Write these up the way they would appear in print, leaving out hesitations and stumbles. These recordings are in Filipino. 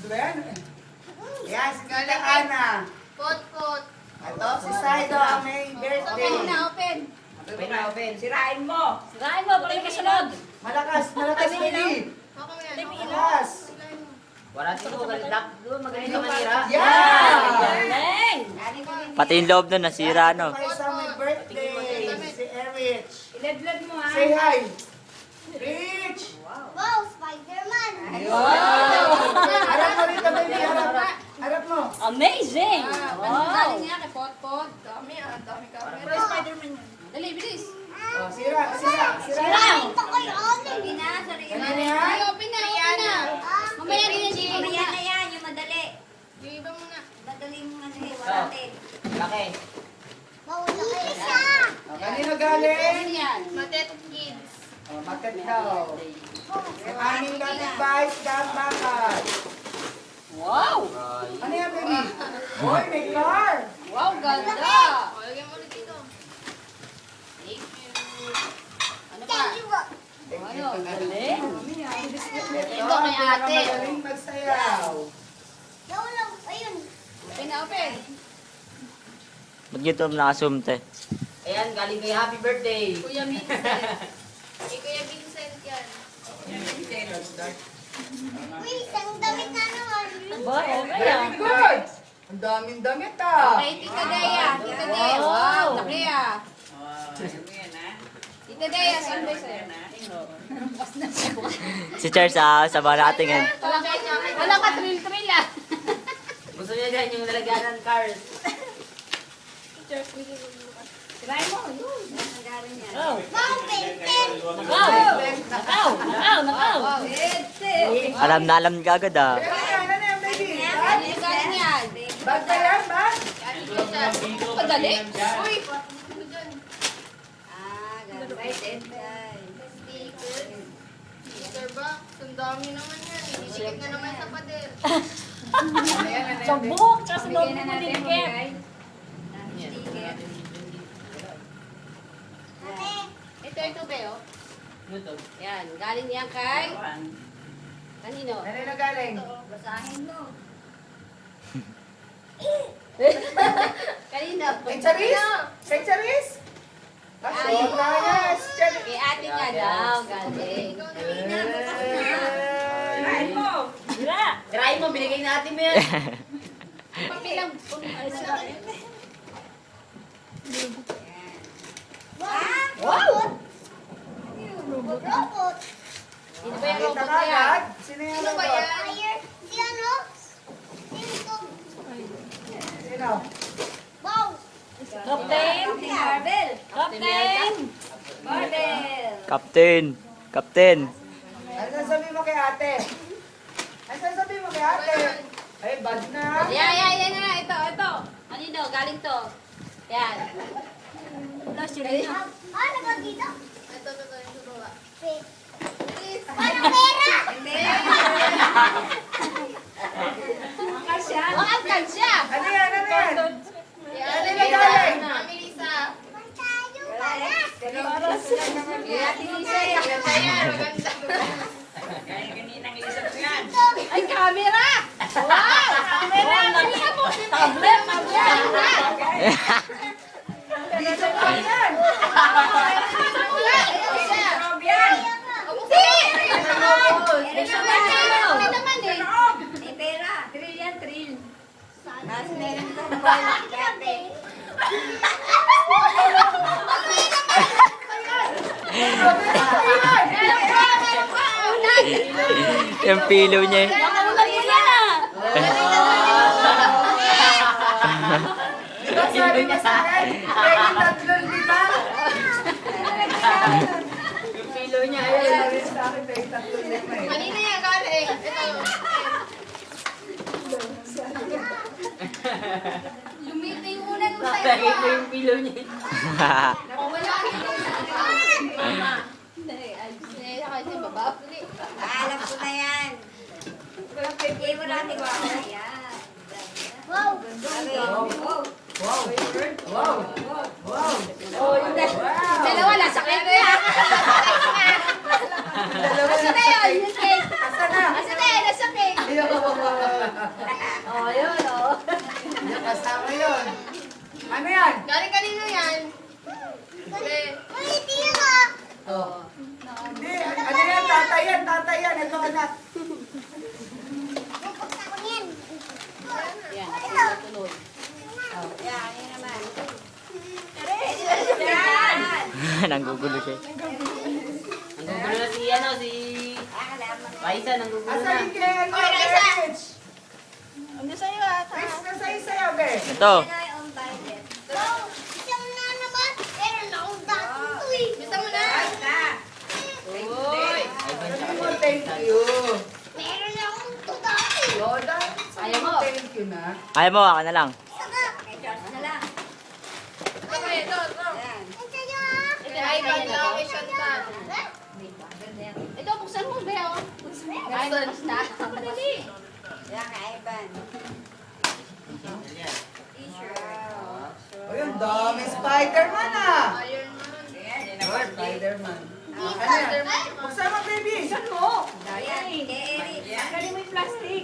Gwen? Yan, si Tita Ana. Pot. Ito, si Saido, may birthday. Open. Open. Sirain mo. Sirain mo, pati kasunod. Malakas, baby. Malakas. Wala sino kalidap. Magaling ka manira. Yan! Galing. Pati yung loob nun, nasira, no? Ito isa may birthday. Si Erich. Iledlad mo ha. Say hi. Rich! Wow, Spider-Man. Harap mo rito, baby. Harap mo. Amazing. Wow. Galing niya kay Pot. Dami camera. Pero Spider-Man yan. Dali, bilis. Oh, sira. Ito kayo, Oli. Kanina yan? Open na. Mamaya din yung chicken Yan na yan, yung madali. Yung iba muna. Madaling walatin. Laki. Isa. Oh, kanina galing? Yan. Matet Kids. Oh, matet daw. Yung aming kapitbahay, si Dan Bakal. Wow. Ano yan, baby? Boy, may car! Wow, ganda. O, lagyan mo ulit dito. Thank you. Ano pa? Ano, galing. Ito kay ate. Magaling magsayaw. Open. Mag-YouTube na-assume, te. Ayan, galing kay Happy Birthday. Kuya Vincent. Kuya Vincent yan. Ba, okay ah. Very good! Ang daming damit ah! Okay, Tita Dea. Wow, laki ah. Tita Dea, saan ba sa'yo? Si Charles, sa barating yan. Wala ka thrill ah. Gusto niya dyan yung nalagyan ng cars. Try mo, yun. Oh. Nakaw. Alam na alam ka agad, ah. Ano yan, baby? Ano yung galing yan? Bag ba yan, bag? Madali. Uy. Sticker box. Ang dami naman yan. Inikit na naman sa pader. Sa buhok, tsaka sa loob mo dinikit. Ito be, oh. YouTube. Yan, galing yan kay... Kanino? Kanina galing? Basahin mo. Kanino? Kay Charis? Kay Charis? Ay. Yes! Charis! Kay ate nga daw, galing. Sirain mo. Sira. Sirain mo, binigay natin mo yan. Papilang... Wow! Robot. Sino ba yung Nakita robot ka na yan? agad? Sino yung Sino ba robot? yan? Sino? Captain. Marvel. Captain. Marvel. Captain. Ano sasabihin mo kay ate? Ano sasabihin mo kay ate? Ay, bad na. Yan na. Ito. Kanino? Galing to. Yan. Ito, yung suruwa. Angkal siya. Ano yan? Ano yan? Yan. Ano yung galing? Mami Lisa. Ate Lisa yan. Ayan, maganda. Ay, camera. Wow. Camera. Tablet. Dito pa yan! Kami naman eh. May pera. Thrill yan, thrill. Tapos meron ito ate. Yung pilo niya, eh. Nakulan mo yan ah. Diba sabi mo sa akin? Pwede tatlong lima? Yung pilo niya. Ay, sabi sa akin, pwede tatlong lima eh. Kanina yan galing. Ito. Lumita yung una nung sa'yo. Lagi ko yung pilo niya. Wala. Mama. Hindi, kasi baba. Alam ko na yan. Hindi mo natin ko. Ayan. Wow. Wow. Wow! Wow! Wow! Oh, yung dalawa nasa kanya. Asa na yun? Yung cake. Asa na? Asa na yun? Nasa cake. Ayun. Nanggugulo siya. Nanggugulo na si, ano, si... Paisa, nanggugulo Asa na. yung kaya ano, Rich? Ano sa'yo ata? Rich, nasa isayaw, be. Ito. Bisa mo na. Uy! Sabi mo, thank you. Yoda, Ayaw mo. thank you na. Ayaw mo, ako na lang. Ano lang? Okay, ito. Yan. Ito, iPad na ako kay Chantal. Ito, buksan mo, Beo. Ay, labas na. Madali. Yan kay Ivan. T-shirt. O yun, dami Spider-Man ah. Iron Man. Spider-Man. Ano yan? Buksan mo, baby. Saan mo? Yan. Kay Eric. Tanggalin mo yung plastic.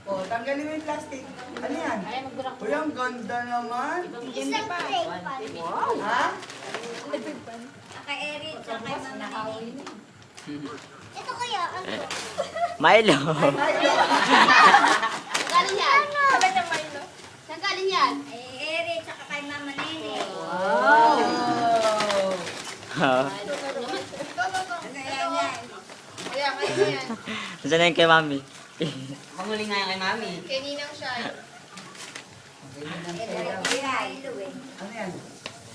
O, tanggalin mo yung plastic. Ano yan? Ay, magburak. Uy, ang ganda naman. Wow. Ha? Kay Eric. Tsaka kay Mama Nene. Milo. Saan galing yan? Saan galing yan? Kay Eric. Tsaka kay Mama Nene. Wow. Ito. Ano yan yan? Kaya, kayo yan. Saan na yung kay mami? Panguli nga yan kay mami. Kay Ninang siya. Ito rin kay Ilo eh. Ano yan?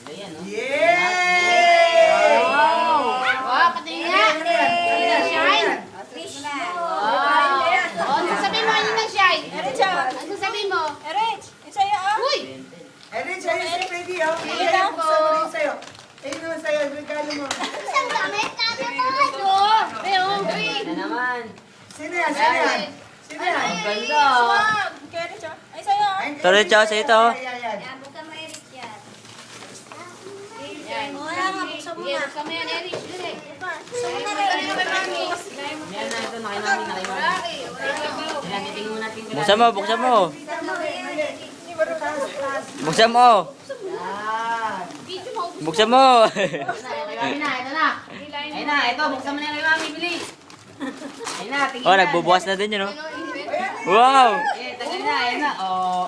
Ayan, no? Yay! Wow, pati nga. Ano yan? Ano yan? Shine. Fish na. Oh, ano sabihin mo Ninang Shine? Ano sabihin mo? Erich, yung sa'yo ah. Uy! Erin, sa'yo si Freddy, oh. Ayun Ayan, ako. buksan mo rin sa'yo. Ayun naman sa'yo, regalo mo. Ito. Beo. Uy. Na naman. Sino yan? Sino yan? Sino yan? Ang ganda. Kay Erich ah. Ay, sa'yo ah. Ay, Sorry, Chow, sa'yo to. Ayan, ayan. Yan. Buksan mo Eric yan. Yan. Wala nga. Buksan mo Sige, na. buksan mo yan, Erich. Dali. Buksan mo na Dali rin. mo kay Mami. Yan na, ito na kay mami, na kay mami. Rocky. Yan, titingin mo natin. Buksan mo, buksan mo. Buksan mo Eric. Buksan mo. Yan. Video mo. Buksan mo. Ito na, kay mami na, ito na. Ayun na, ito, buksan mo na kay mami, bilis. Ayun na, tingin Oh, na. nagbubukas na din yun, oh. Ano, Ingrid? Wow! Eh, tagal na, ayun na. Oh.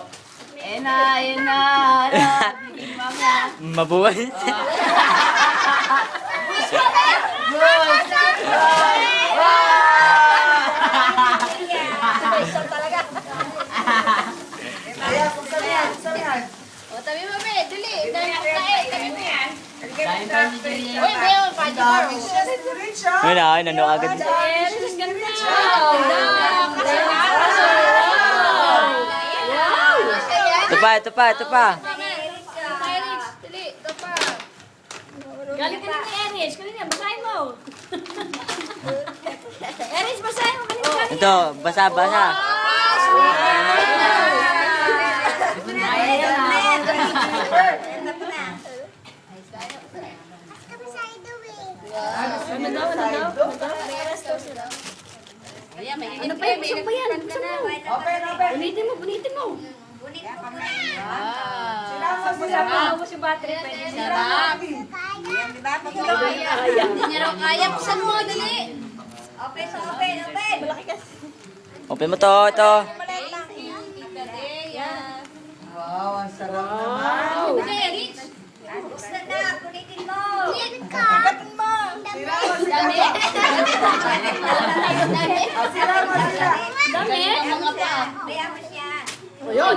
Ayun na, ayun na. Hala, tingin mami ah. Mabuhay. Ayan, buksan mo yan, buksan mo yan. O, tabi mo, Be. Dali. Dali ako kain. Tabi mo yan. Dahil pa si Julia. Uy, Beo. Pwede mo. Dami siya si Rich, ah. Ayun na, ayun, ano agad. Dami siya si Rich, ah. Ito pa, ito pa, ito pa. Eric ka. Erich, dali. Ito pa. Galing ka na kay Erich. Kanina, basahin mo. Erich, basahin mo. Kanina, kanina. Ito, basa, basa. Ayun na. Ito pa na. Ano daw, ano daw? Ayan, may Ano pa yan? Buksan pa yan. Buksan mo. Open, open. Bunitin mo, bunitin mo. Bunit mo muna. Sinama, sinama. Ubus yung battery. Pwede na. sarap. Yan, di ba? Pag Hindi niya raw kaya. Buksan mo, dali. Open, open, open. Open mo to, ito. Wow, ang sarap naman. Hindi, Erich. Buksan na. Bunitin mo. Sinama, Dami. sinama. Dami. Ah, sinama sila. Dami. Mga pa. Kaya mo siya. Yun.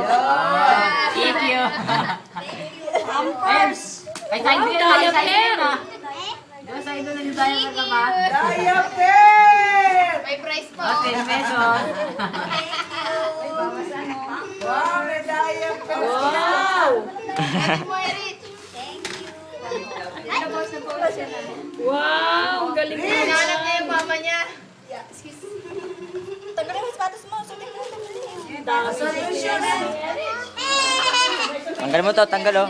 Thank you. Pampers. Kay side din na, kay side din na. Yung side doon yung tayo ka ba? Diaper. May price po. Oh, 10 pesos. Wow, may diaper. Wow! Thank mo, Erich. Thank you. Wow, ang galing mo. Hinahanap niya yung mama niya. Tanggalin mo yung sapatos mo. Sulit mo. Solution. Tanggal mo to, tanggal, oh.